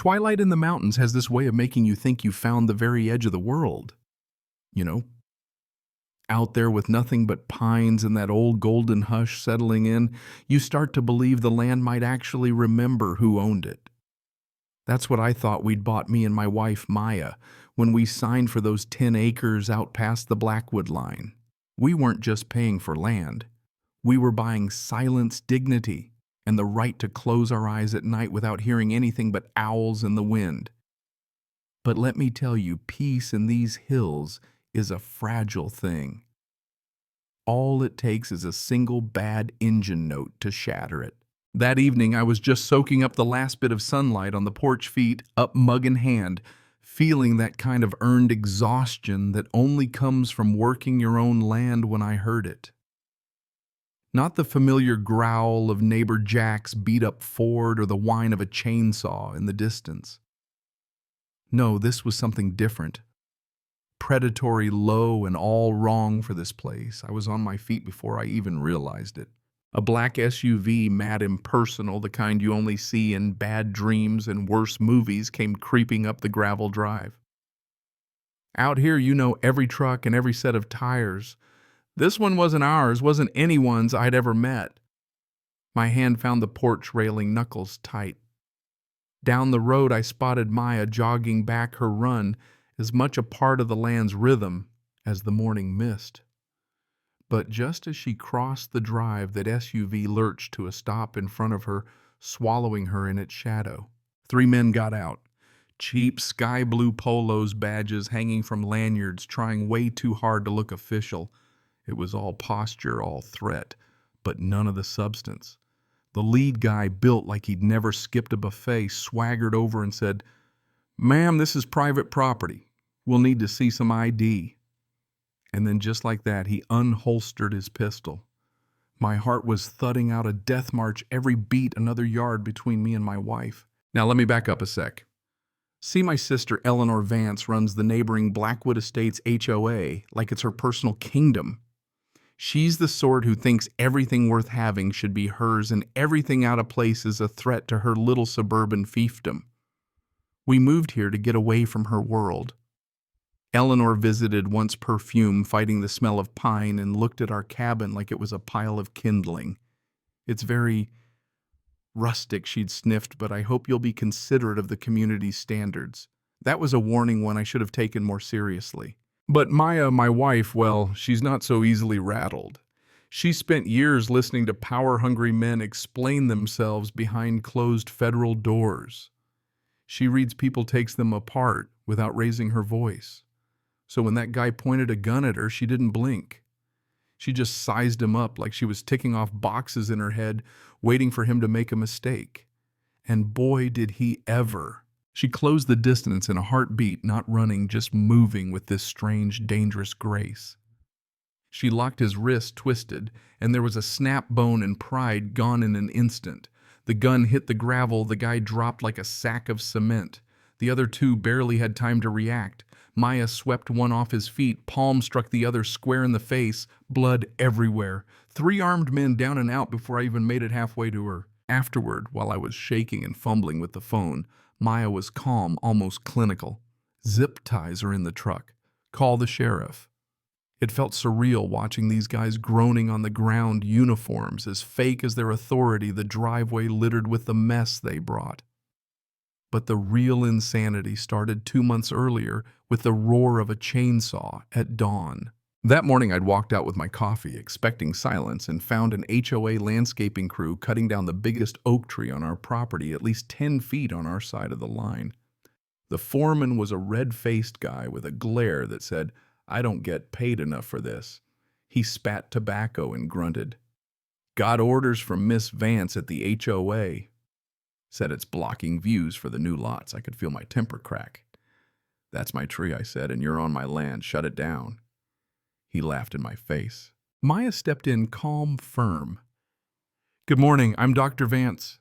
Twilight in the Mountains has this way of making you think you found the very edge of the world. You know, out there with nothing but pines and that old golden hush settling in, you start to believe the land might actually remember who owned it. That's what I thought we'd bought, me and my wife Maya, when we signed for those 10 acres out past the Blackwood line. We weren't just paying for land. We were buying silence, dignity, and the right to close our eyes at night without hearing anything but owls in the wind. But let me tell you, peace in these hills is a fragile thing. All it takes is a single bad engine note to shatter it. That evening, I was just soaking up the last bit of sunlight on the porch feet, up mug in hand, feeling that kind of earned exhaustion that only comes from working your own land when I heard it. Not the familiar growl of neighbor Jack's beat-up Ford or the whine of a chainsaw in the distance. No, this was something different. Predatory, low, and all wrong for this place. I was on my feet before I even realized it. A black SUV, mad impersonal, the kind you only see in bad dreams and worse movies, came creeping up the gravel drive. Out here, you know every truck and every set of tires. This one wasn't ours, wasn't anyone's I'd ever met. My hand found the porch railing, knuckles tight. Down the road, I spotted Maya jogging back her run, as much a part of the land's rhythm as the morning mist. But just as she crossed the drive, that SUV lurched to a stop in front of her, swallowing her in its shadow. 3 men got out. Cheap sky blue polos, badges hanging from lanyards, trying way too hard to look official. It was all posture, all threat, but none of the substance. The lead guy, built like he'd never skipped a buffet, swaggered over and said, "Ma'am, this is private property. We'll need to see some ID." And then just like that, he unholstered his pistol. My heart was thudding out a death march every beat, another yard between me and my wife. Now let me back up a sec. See, my sister Eleanor Vance runs the neighboring Blackwood Estates HOA like it's her personal kingdom. She's the sort who thinks everything worth having should be hers, and everything out of place is a threat to her little suburban fiefdom. We moved here to get away from her world. Eleanor visited once perfume, fighting the smell of pine, and looked at our cabin like it was a pile of kindling. It's very rustic, she'd sniffed, but I hope you'll be considerate of the community's standards. That was a warning one I should have taken more seriously. But Maya, my wife, well, she's not so easily rattled. She spent years listening to power-hungry men explain themselves behind closed federal doors. She reads People Takes Them Apart without raising her voice. So when that guy pointed a gun at her, she didn't blink. She just sized him up like she was ticking off boxes in her head, waiting for him to make a mistake. And boy, did he ever. She closed the distance in a heartbeat, not running, just moving with this strange, dangerous grace. She locked his wrist, twisted, and there was a snap bone and pride gone in an instant. The gun hit the gravel, the guy dropped like a sack of cement. The other two barely had time to react. Maya swept one off his feet, palm struck the other square in the face, blood everywhere. 3 armed men down and out before I even made it halfway to her. Afterward, while I was shaking and fumbling with the phone, Maya was calm, almost clinical. "Zip ties are in the truck. Call the sheriff." It felt surreal watching these guys groaning on the ground, uniforms as fake as their authority, the driveway littered with the mess they brought. But the real insanity started 2 months earlier with the roar of a chainsaw at dawn. That morning I'd walked out with my coffee, expecting silence, and found an HOA landscaping crew cutting down the biggest oak tree on our property, at least 10 feet on our side of the line. The foreman was a red-faced guy with a glare that said, "I don't get paid enough for this." He spat tobacco and grunted. "Got orders from Miss Vance at the HOA. Said it's blocking views for the new lots." I could feel my temper crack. "That's my tree," I said, "and you're on my land. Shut it down." He laughed in my face. Maya stepped in, calm, firm. "Good morning. I'm Dr. Vance.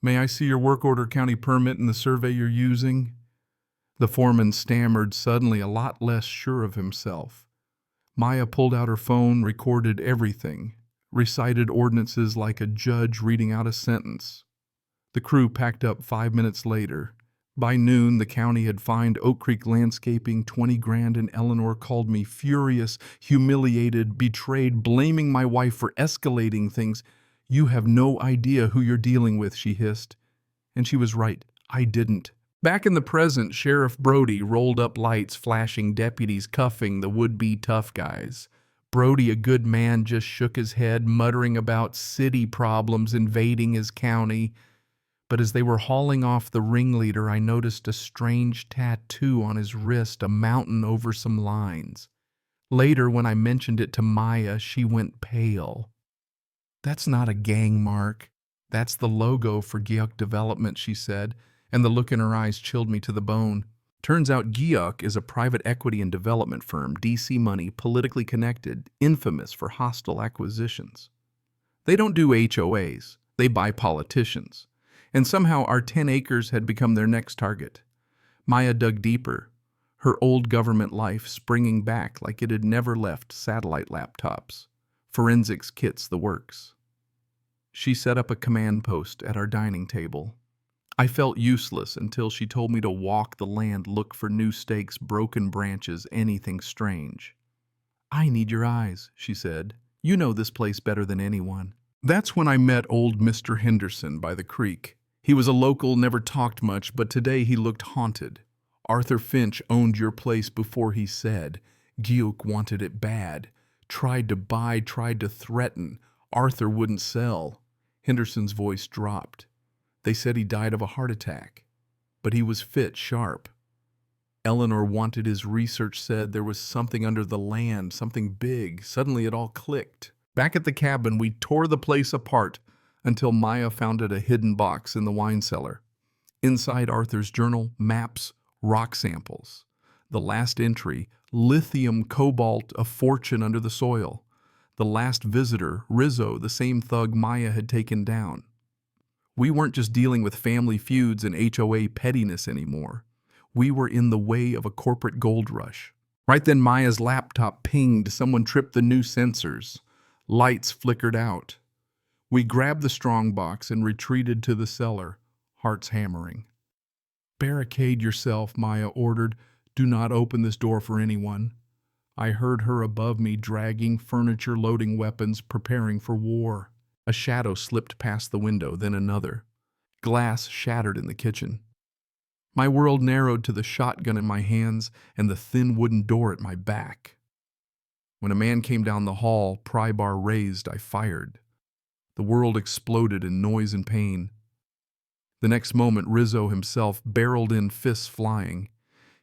May I see your work order, county permit, and the survey you're using?" The foreman stammered, suddenly a lot less sure of himself. Maya pulled out her phone, recorded everything, recited ordinances like a judge reading out a sentence. The crew packed up 5 minutes later, By noon, the county had fined Oak Creek Landscaping 20 grand, and Eleanor called me furious, humiliated, betrayed, blaming my wife for escalating things. "You have no idea who you're dealing with," she hissed. And she was right. I didn't. Back in the present, Sheriff Brody rolled up lights, flashing deputies cuffing the would-be tough guys. Brody, a good man, just shook his head, muttering about city problems invading his county. But as they were hauling off the ringleader, I noticed a strange tattoo on his wrist, a mountain over some lines. Later, when I mentioned it to Maya, she went pale. "That's not a gang mark. That's the logo for Giyuk Development," she said, and the look in her eyes chilled me to the bone. Turns out Giyuk is a private equity and development firm, DC money, politically connected, infamous for hostile acquisitions. They don't do HOAs. They buy politicians. And somehow our 10 acres had become their next target. Maya dug deeper, her old government life springing back like it had never left. Satellite laptops, forensics kits, the works. She set up a command post at our dining table. I felt useless until she told me to walk the land, look for new stakes, broken branches, anything strange. "I need your eyes," she said. "You know this place better than anyone." That's when I met old Mr. Henderson by the creek. He was a local, never talked much, but today he looked haunted. "Arthur Finch owned your place before he said. Giyuk wanted it bad. Tried to buy, tried to threaten. Arthur wouldn't sell." Henderson's voice dropped. "They said he died of a heart attack. But he was fit, sharp. Eleanor wanted his research, said there was something under the land, something big. Suddenly it all clicked. Back at the cabin, we tore the place apart until Maya found a hidden box in the wine cellar. Inside, Arthur's journal, maps, rock samples. The last entry, lithium cobalt, a fortune under the soil. The last visitor, Rizzo, the same thug Maya had taken down. We weren't just dealing with family feuds and HOA pettiness anymore. We were in the way of a corporate gold rush. Right then, Maya's laptop pinged. Someone tripped the new sensors. Lights flickered out. We grabbed the strongbox and retreated to the cellar, hearts hammering. "Barricade yourself," Maya ordered. "Do not open this door for anyone." I heard her above me, dragging furniture, loading weapons, preparing for war. A shadow slipped past the window, then another. Glass shattered in the kitchen. My world narrowed to the shotgun in my hands and the thin wooden door at my back. When a man came down the hall, pry bar raised, I fired. The world exploded in noise and pain. The next moment, Rizzo himself barreled in, fists flying.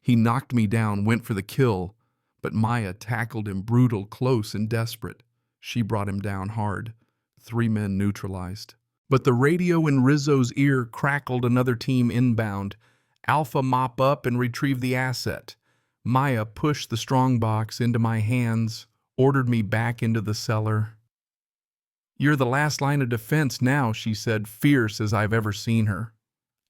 He knocked me down, went for the kill, but Maya tackled him, brutal, close, and desperate. She brought him down hard. 3 men neutralized. But the radio in Rizzo's ear crackled. Another team inbound. "Alpha, mop up and retrieve the asset." Maya pushed the strongbox into my hands, ordered me back into the cellar. "You're the last line of defense now," she said, fierce as I've ever seen her.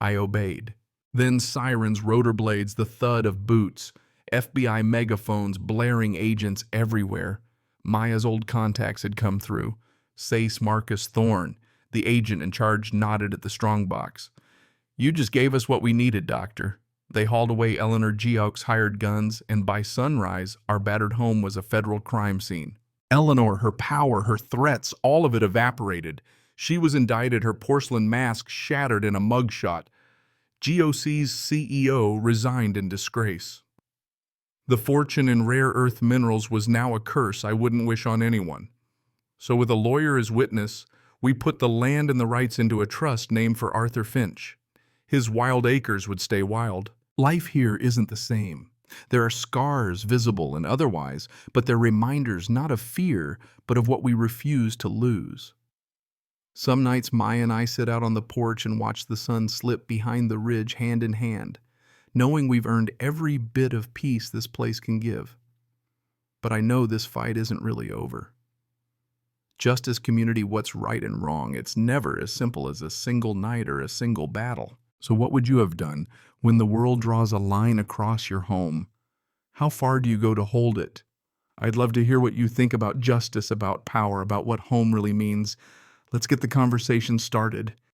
I obeyed. Then sirens, rotor blades, the thud of boots, FBI megaphones, blaring agents everywhere. Maya's old contacts had come through. Sace Marcus Thorne, the agent in charge, nodded at the strongbox. "You just gave us what we needed, Doctor." They hauled away Eleanor Giyuk's hired guns, and by sunrise, our battered home was a federal crime scene. Eleanor, her power, her threats, all of it evaporated. She was indicted, her porcelain mask shattered in a mugshot. GOC's CEO resigned in disgrace. The fortune in rare earth minerals was now a curse I wouldn't wish on anyone. So with a lawyer as witness, we put the land and the rights into a trust named for Arthur Finch. His wild acres would stay wild. Life here isn't the same. There are scars, visible and otherwise, but they're reminders not of fear, but of what we refuse to lose. Some nights Maya and I sit out on the porch and watch the sun slip behind the ridge hand in hand, knowing we've earned every bit of peace this place can give. But I know this fight isn't really over. Justice community, what's right and wrong? It's never as simple as a single night or a single battle. So what would you have done when the world draws a line across your home? How far do you go to hold it? I'd love to hear what you think about justice, about power, about what home really means. Let's get the conversation started.